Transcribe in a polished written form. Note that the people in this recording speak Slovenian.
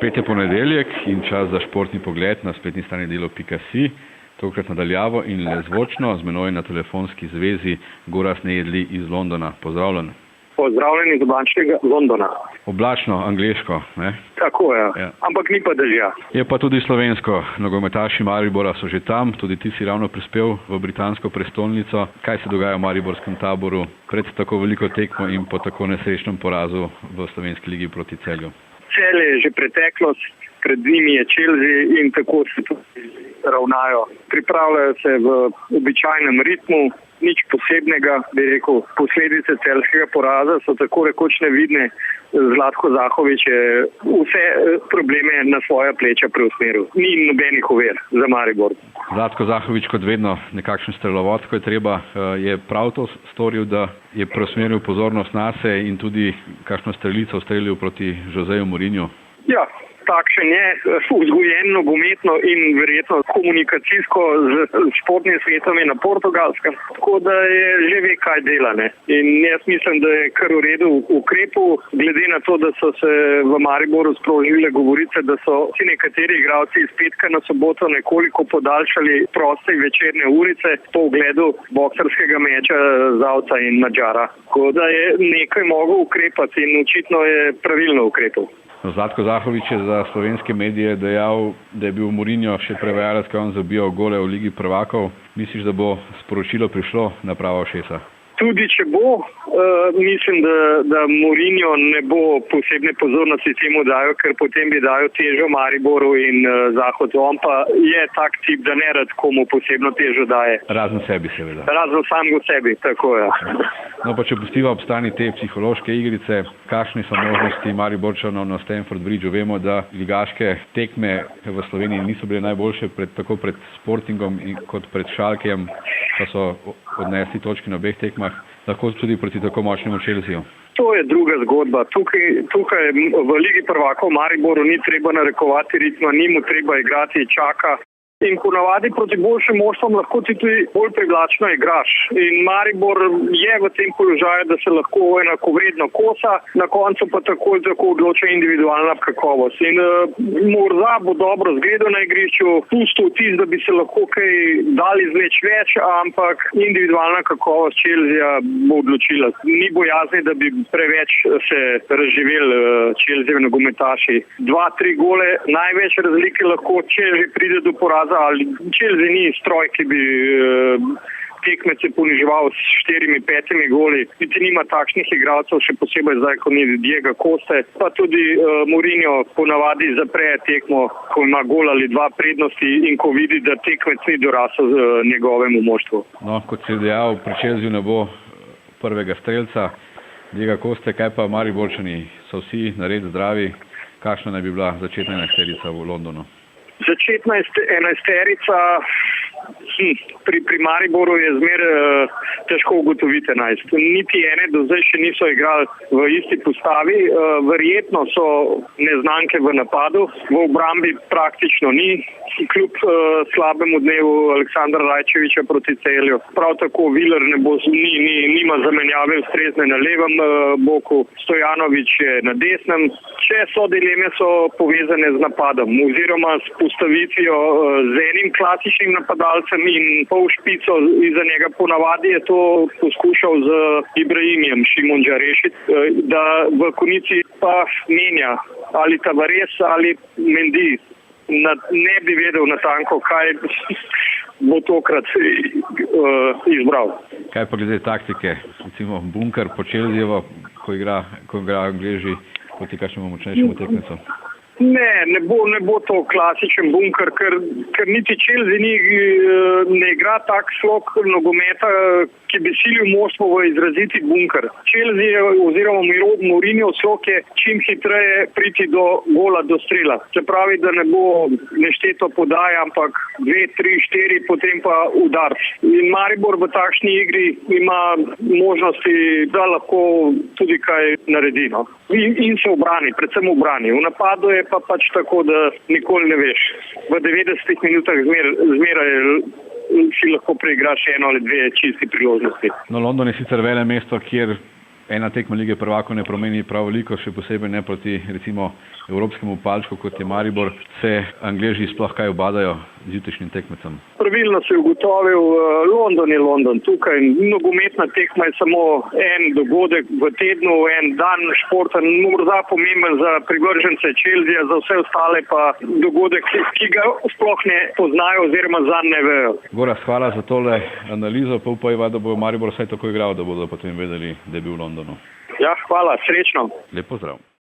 Spet je ponedeljek in čas za športni pogled na spletni strani delo.si. Tokrat nadaljavo in le zvočno, z menoj na telefonski zvezi Gorazd Nejedli iz Londona. Pozdravljen. Pozdravljen iz oblačnega Londona. Oblačno, angleško, ne? Tako je, ja. Ampak ni pa dežja. Je pa tudi slovensko. Nogometaši Maribora so že tam, tudi ti si ravno prispel v britansko prestolnico. Kaj se dogaja v mariborskem taboru pred tako veliko tekmo in po tako nesrečnem porazu v slovenski ligi proti Celju? Celje je že preteklost, pred njimi je Chelsea in tako se tudi ravnajo. Pripravljajo se v običajnem ritmu, nič posebnega, bi rekel. Posledice celjskega poraza so tako rekoč nevidne. Zlatko Zahović je vse probleme na svoja pleča preusmeril. Ni nobenih ovir za Maribor. Zlatko Zahović kot vedno nekakšen strelovod, ko je treba, je prav to storil, da je preusmeril pozornost nase in tudi kakšno strelico ustrelil proti Joseju Mourinhu? Ja, takšen je, vzgojen nogometno in verjetno komunikacijsko z športnim svetom je na Portugalskem, tako da je že ve, kaj dela. Ne? In jaz mislim, da je kar v redu ukrepov, glede na to, da so se v Mariboru sprožile govorice, da so si nekateri igralci iz petka na soboto nekoliko podaljšali proste večerne urice po ogledu boksarskega meča Zavca in Madžara. Tako da je nekaj mogel ukrepati in očitno je pravilno ukrepal. Zlatko Zahović je za slovenske medije dejal, da je bil Mourinho še prevajalec, ko je on zabijal gole v Ligi prvakov. Misliš, da bo sporočilo prišlo na prava ušesa? Tudi če bo, mislim, da Mourinho ne bo posebne pozornosti temu dajal, ker potem bi dajal težo Mariboru in Zahodu. On pa je tak tip, da ne rad komu posebno težo daje. Razen sebi, seveda. Razen samemu sebi, tako je. No pa če pustiva ob strani te psihološke igrice, kakšne so možnosti Mariborčanov na Stamford Bridgeu? Vemo, da ligaške tekme v Sloveniji niso bile najboljše, tako pred Sportingom kot pred Schalkejem, pa so odnesli točki na obeh tekmah, lahko tudi proti tako močnemu Chelseaju. To je druga zgodba. Tukaj v Ligi prvakov Mariboru ni treba narekovati ritma, ni mu treba igrati, čaka. In ponavadi proti boljšim moštvom lahko ti tudi bolj privlačno igraš. In Maribor je v tem položaju, da se lahko enakovredno kosa, na koncu pa tako odloča individualna kakovost. In morda bo dobro zgledal na igrišču, pustil vtis, da bi se lahko kaj dali izvleči več, ampak individualna kakovost Chelsea bo odločila. Ni bojazni, da bi preveč se razživeli Chelsea nogometaši. 2-3 gole, največ razlike lahko, če že pride do poraza. Ali Chelsea ni stroj, ki bi tekmece poniževal s 4-5 goli. Niti nima takšnih igralcev, še posebej zdaj, ko ni Diego Coste. Pa tudi Mourinho ponavadi zapre tekmo, ko ima gol ali dva prednosti in ko vidi, da tekmec ni dorasel njegovemu moštvu. No, kot si dejal, pri Chelsea ne bo prvega strelca Diego Coste, kaj pa Mariborčani? So vsi nared zdravi? Kakšna naj bi bila začetna enajsterica v Londonu? Začetna enajsterica pri Mariboru je zmeraj težko ugotoviti 11. Niti ene do zdaj še niso igrali v isti postavi. Verjetno so neznanke v napadu, v obrambi praktično ni. Kljub slabemu dnevu Aleksandra Rajčevića proti Celju. Prav tako Viler nima zamenjave ustrezne na levem boku, Stojanović je na desnem. Če so dileme, so povezane z napadom oziroma s postavitvijo z enim klasičnim napadalcem in pol špico iza njega. Ponavadi je to poskušal z Ibrahimom Šimunža rešiti, da v konici pa menja ali Tavares ali Mendy. Ne bi vedel natanko, kaj bo tokrat izbral. Kaj pa glede taktike? Recimo bunker po Chelseajevo, ko igra Angleži proti kakšnemu močnejšemu tekmecu? Ne bo to klasičen bunker, ker niti Chelsea ne igra tak slog nogometa, ki bi silil moštvo v izraziti bunker. Chelsea oziroma Mourinho slog je čim hitreje priti do gola, do strela. Se pravi, da ne bo nešteto podaj, ampak 2, 3, 4, potem pa udar. In Maribor v takšni igri ima možnosti, da lahko tudi kaj naredi. No? In se obrani, predvsem obrani. V napadu je pa pač tako, da nikoli ne veš. V 90 minutah zmeraj si lahko preigraš eno ali dve čisti priložnosti. No, London je sicer vele mesto, kjer ena tekma Lige prvakov ne pomeni prav veliko, še posebej ne proti recimo evropskemu palčku, kot je Maribor. Se Angleži sploh kaj obadajo z jutrišnjim tekmecem? Pravilno si ugotovil, London je London. Tukaj nogometna tekma je samo en dogodek v tednu, en dan športa, morda pomemben za privržence Chelsea, za vse ostale pa dogodek, ki ga sploh ne poznajo oziroma zanj ne vejo. Gorazd, hvala za tole analizo, pa upajva, da bo Maribor vsaj tako igral, da bodo potem vedeli, da je bil v Londonu. Ja, hvala, srečno. Lep pozdrav.